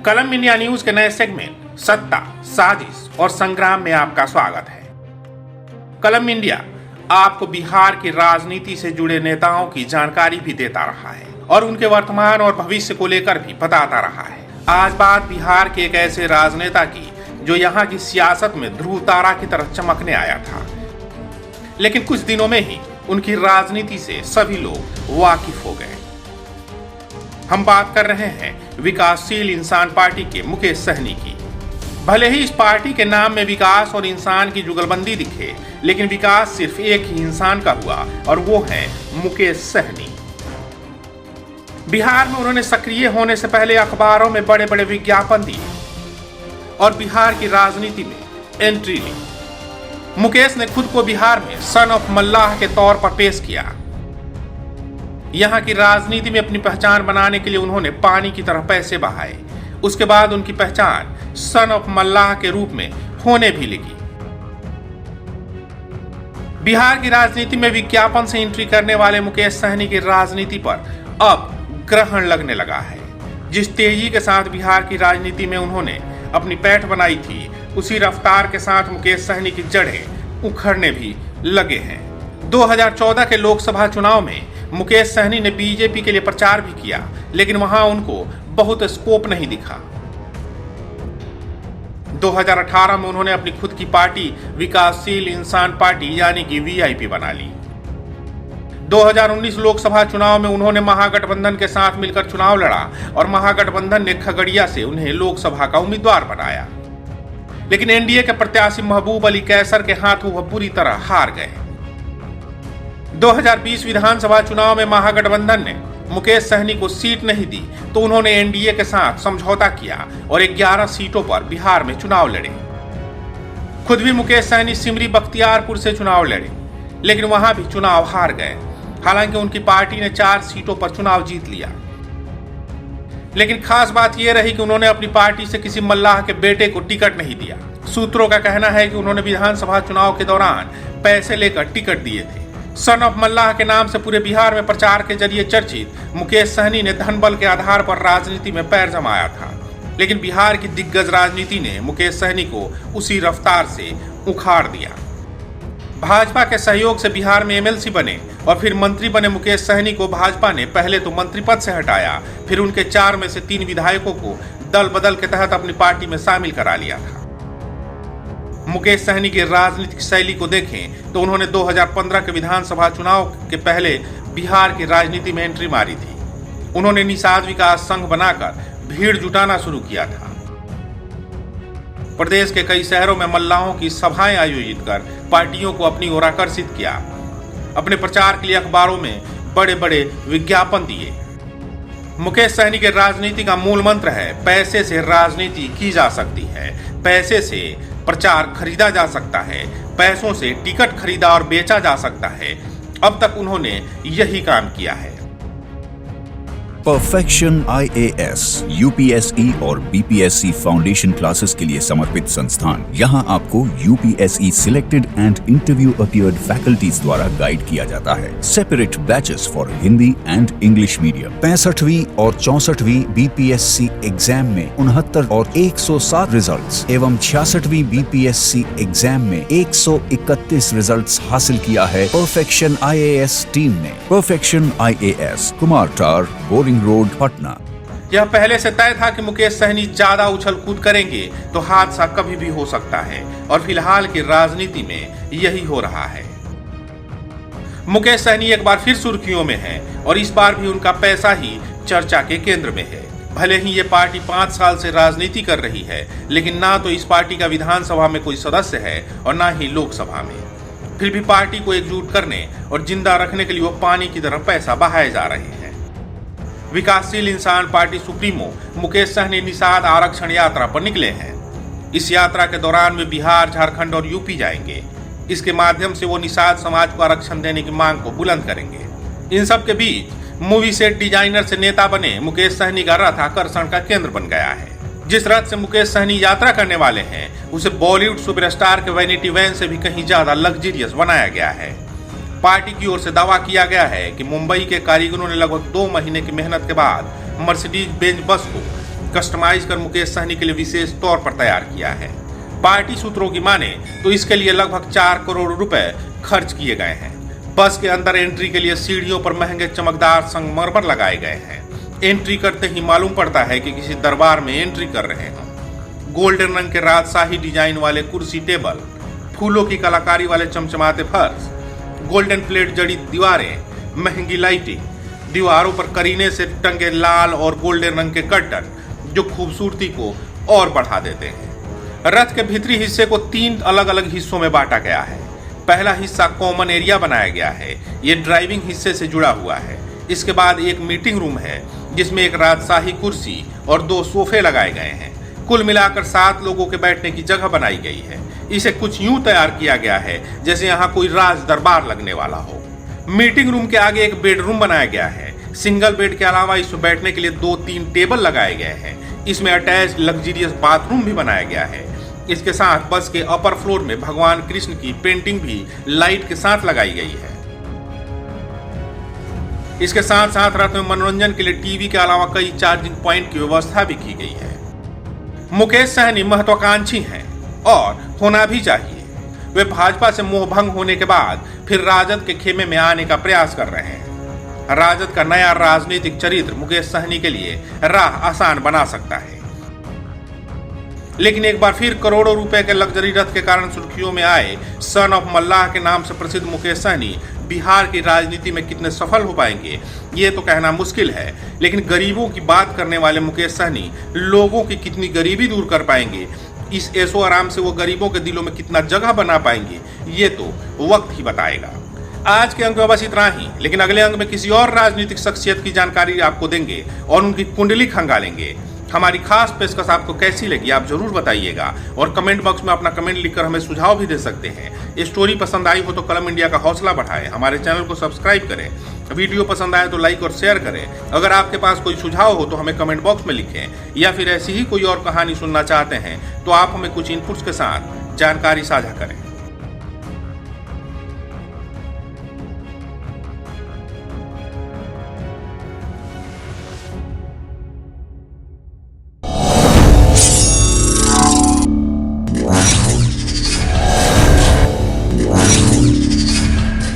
कलम India news के नए सेगमेंट सत्ता, साजिश और संग्राम में आपका स्वागत है। कलम इंडिया आपको बिहार की राजनीति से जुड़े नेताओं की जानकारी भी देता रहा है और उनके वर्तमान और भविष्य को लेकर भी बताता रहा है। आज बात बिहार के एक ऐसे राजनेता की जो यहाँ की सियासत में ध्रुव तारा की तरह चमकने आया था, लेकिन कुछ दिनों में ही उनकी राजनीति से सभी लोग वाकिफ हो गए। हम बात कर रहे हैं विकासशील इंसान पार्टी के मुकेश सहनी की। भले ही इस पार्टी के नाम में विकास और इंसान की जुगलबंदी दिखे, लेकिन विकास सिर्फ एक ही इंसान का हुआ और वो है मुकेश सहनी। बिहार में उन्होंने सक्रिय होने से पहले अखबारों में बड़े बड़े विज्ञापन दिए और बिहार की राजनीति में एंट्री ली। मुकेश ने खुद को बिहार में सन ऑफ मल्लाह के तौर पर पेश किया। यहाँ की राजनीति में अपनी पहचान बनाने के लिए उन्होंने पानी की तरह पैसे बहाए। उसके बाद उनकी पहचान सन ऑफ मल्लाह के रूप में होने भी लगी। बिहार की राजनीति में विज्ञापन से एंट्री करने वाले मुकेश सहनी की राजनीति पर अब ग्रहण लगने लगा है। जिस तेजी के साथ बिहार की राजनीति में उन्होंने अपनी पैठ बनाई थी, उसी रफ्तार के साथ मुकेश सहनी की जड़ें उखड़ने भी लगे हैं। 2014 के लोकसभा चुनाव में मुकेश सहनी ने बीजेपी के लिए प्रचार भी किया, लेकिन वहां उनको बहुत स्कोप नहीं दिखा। 2018 में उन्होंने अपनी खुद की पार्टी विकासशील इंसान पार्टी यानी कि वीआईपी बना ली। 2019 लोकसभा चुनाव में उन्होंने महागठबंधन के साथ मिलकर चुनाव लड़ा और महागठबंधन ने खगड़िया से उन्हें लोकसभा का उम्मीदवार बनाया, लेकिन एनडीए के प्रत्याशी महबूब अली कैसर के हाथों वह पूरी तरह हार गए। 2020 विधानसभा चुनाव में महागठबंधन ने मुकेश सहनी को सीट नहीं दी, तो उन्होंने एनडीए के साथ समझौता किया और 11 सीटों पर बिहार में चुनाव लड़े। खुद भी मुकेश सहनी सिमरी बख्तियारपुर से चुनाव लड़े, लेकिन वहां भी चुनाव हार गए। हालांकि उनकी पार्टी ने 4 सीटों पर चुनाव जीत लिया, लेकिन खास बात यह रही कि उन्होंने अपनी पार्टी से किसी मल्लाह के बेटे को टिकट नहीं दिया। सूत्रों का कहना है कि उन्होंने विधानसभा चुनाव के दौरान पैसे लेकर टिकट दिए थे। सन ऑफ मल्लाह के नाम से पूरे बिहार में प्रचार के जरिए चर्चित मुकेश सहनी ने धन बल के आधार पर राजनीति में पैर जमाया था, लेकिन बिहार की दिग्गज राजनीति ने मुकेश सहनी को उसी रफ्तार से उखाड़ दिया। भाजपा के सहयोग से बिहार में एमएलसी बने और फिर मंत्री बने मुकेश सहनी को भाजपा ने पहले तो मंत्री पद से हटाया, फिर उनके 4 में से 3 विधायकों को दल बदल के तहत अपनी पार्टी में शामिल करा लिया था। मुकेश सहनी की राजनीतिक शैली को देखें तो उन्होंने 2015 के विधानसभा चुनाव के पहले बिहार की राजनीति में एंट्री मारी थी। उन्होंने निषाद विकास संघ बनाकर भीड़ जुटाना शुरू किया था। प्रदेश के कई शहरों में मल्लाहों की सभाएं आयोजित कर पार्टियों को अपनी ओर आकर्षित किया। अपने प्रचार के लिए अखबारों में बड़े बड़े विज्ञापन दिए। मुकेश सहनी के राजनीति का मूल मंत्र है, पैसे से राजनीति की जा सकती है, पैसे से प्रचार खरीदा जा सकता है, पैसों से टिकट खरीदा और बेचा जा सकता है। अब तक उन्होंने यही काम किया है। परफेक्शन IAS, UPSE और BPSC फाउंडेशन क्लासेस के लिए समर्पित संस्थान। यहाँ आपको UPSE selected and interview appeared faculties द्वारा गाइड किया जाता है। Separate batches for Hindi and English medium. 65वीं और 64वीं BPSC एग्जाम में 69 और 107 रिजल्ट्स एवं 66वीं BPSC एग्जाम में 131 रिजल्ट्स हासिल किया है परफेक्शन IAS टीम ने। परफेक्शन IAS, कुमार टार, बोरिंग रोड, पटना। यह पहले से तय था कि मुकेश सहनी ज्यादा उछल कूद करेंगे तो हादसा कभी भी हो सकता है, और फिलहाल की राजनीति में यही हो रहा है। मुकेश सहनी एक बार फिर सुर्खियों में है और इस बार भी उनका पैसा ही चर्चा के केंद्र में है। भले ही ये पार्टी 5 साल से राजनीति कर रही है, लेकिन ना तो इस पार्टी का विधानसभा में कोई सदस्य है और ना ही लोकसभा में। फिर भी पार्टी को एकजुट करने और जिंदा रखने के लिए वो पानी की तरह पैसा बहाए जा रहे हैं। विकासशील इंसान पार्टी सुप्रीमो मुकेश सहनी निषाद आरक्षण यात्रा पर निकले हैं। इस यात्रा के दौरान वे बिहार, झारखंड और यूपी जाएंगे। इसके माध्यम से वो निषाद समाज को आरक्षण देने की मांग को बुलंद करेंगे। इन सब के बीच मूवी सेट डिजाइनर से नेता बने मुकेश सहनी का रथ आकर्षण का केंद्र बन गया है। जिस रथ से मुकेश सहनी यात्रा करने वाले हैं, उसे बॉलीवुड सुपरस्टार के वैनिटी वैन से भी कहीं ज्यादा लग्जरियस बनाया गया है। पार्टी की ओर से दावा किया गया है कि मुंबई के कारीगरों ने लगभग 2 महीने की मेहनत के बाद मर्सिडीज बेंज बस को कस्टमाइज कर मुकेश सहनी के लिए विशेष तौर पर तैयार किया है। पार्टी सूत्रों की माने तो इसके लिए लगभग 4 करोड़ रुपए खर्च किए गए हैं। बस के अंदर एंट्री के लिए सीढ़ियों पर महंगे चमकदार संगमरमर लगाए गए हैं। एंट्री करते ही मालूम पड़ता है कि किसी दरबार में एंट्री कर रहे हैं। गोल्डन रंग के राजशाही डिजाइन वाले कुर्सी टेबल, फूलों की कलाकारी वाले चमचमाते फर्श, गोल्डन प्लेट जड़ी दीवारें, महंगी लाइटिंग, दीवारों पर करीने से टंगे लाल और गोल्डन रंग के कर्टन जो खूबसूरती को और बढ़ा देते हैं। रथ के भीतरी हिस्से को 3 अलग अलग हिस्सों में बांटा गया है। पहला हिस्सा कॉमन एरिया बनाया गया है, ये ड्राइविंग हिस्से से जुड़ा हुआ है। इसके बाद एक मीटिंग रूम है जिसमें एक राजशाही कुर्सी और 2 सोफे लगाए गए हैं। कुल मिलाकर 7 लोगों के बैठने की जगह बनाई गई है। इसे कुछ यूं तैयार किया गया है जैसे यहाँ कोई राज दरबार लगने वाला हो। मीटिंग रूम के आगे एक बेडरूम बनाया गया है। सिंगल बेड के अलावा इसमें बैठने के लिए 2-3 टेबल लगाए गए हैं। इसमें अटैच लग्जरियस बाथरूम भी बनाया गया है। इसके साथ बस के अपर फ्लोर में भगवान कृष्ण की पेंटिंग भी लाइट के साथ लगाई गई है। इसके साथ साथ रथ में मनोरंजन के लिए टीवी के अलावा कई चार्जिंग पॉइंट की व्यवस्था भी की गई है। मुकेश सहनी महत्वाकांक्षी हैं और होना भी चाहिए। वे भाजपा से मोहभंग होने के बाद फिर राजद के खेमे में आने का प्रयास कर रहे हैं। राजद का नया राजनीतिक चरित्र मुकेश सहनी के लिए राह आसान बना सकता है। लेकिन एक बार फिर करोड़ों रुपए के लग्जरी रथ के कारण सुर्खियों में आए सन ऑफ मल्लाह के नाम से प्रसिद्ध मुकेश सहनी बिहार की राजनीति में कितने सफल हो पाएंगे ये तो कहना मुश्किल है। लेकिन गरीबों की बात करने वाले मुकेश सहनी लोगों की कितनी गरीबी दूर कर पाएंगे, इस ऐशो आराम से वो गरीबों के दिलों में कितना जगह बना पाएंगे, ये तो वक्त ही बताएगा। आज के अंक में बस इतना ही, लेकिन अगले अंक में किसी और राजनीतिक शख्सियत की जानकारी आपको देंगे और उनकी कुंडली खंगालेंगे। हमारी खास पेशकश आपको कैसी लगी आप जरूर बताइएगा और कमेंट बॉक्स में अपना कमेंट लिखकर हमें सुझाव भी दे सकते हैं। स्टोरी पसंद आई हो तो कलम इंडिया का हौसला बढ़ाएं, हमारे चैनल को सब्सक्राइब करें, वीडियो पसंद आए तो लाइक और शेयर करें। अगर आपके पास कोई सुझाव हो तो हमें कमेंट बॉक्स में लिखें, या फिर ऐसी ही कोई और कहानी सुनना चाहते हैं तो आप हमें कुछ इनपुट्स के साथ जानकारी साझा करें।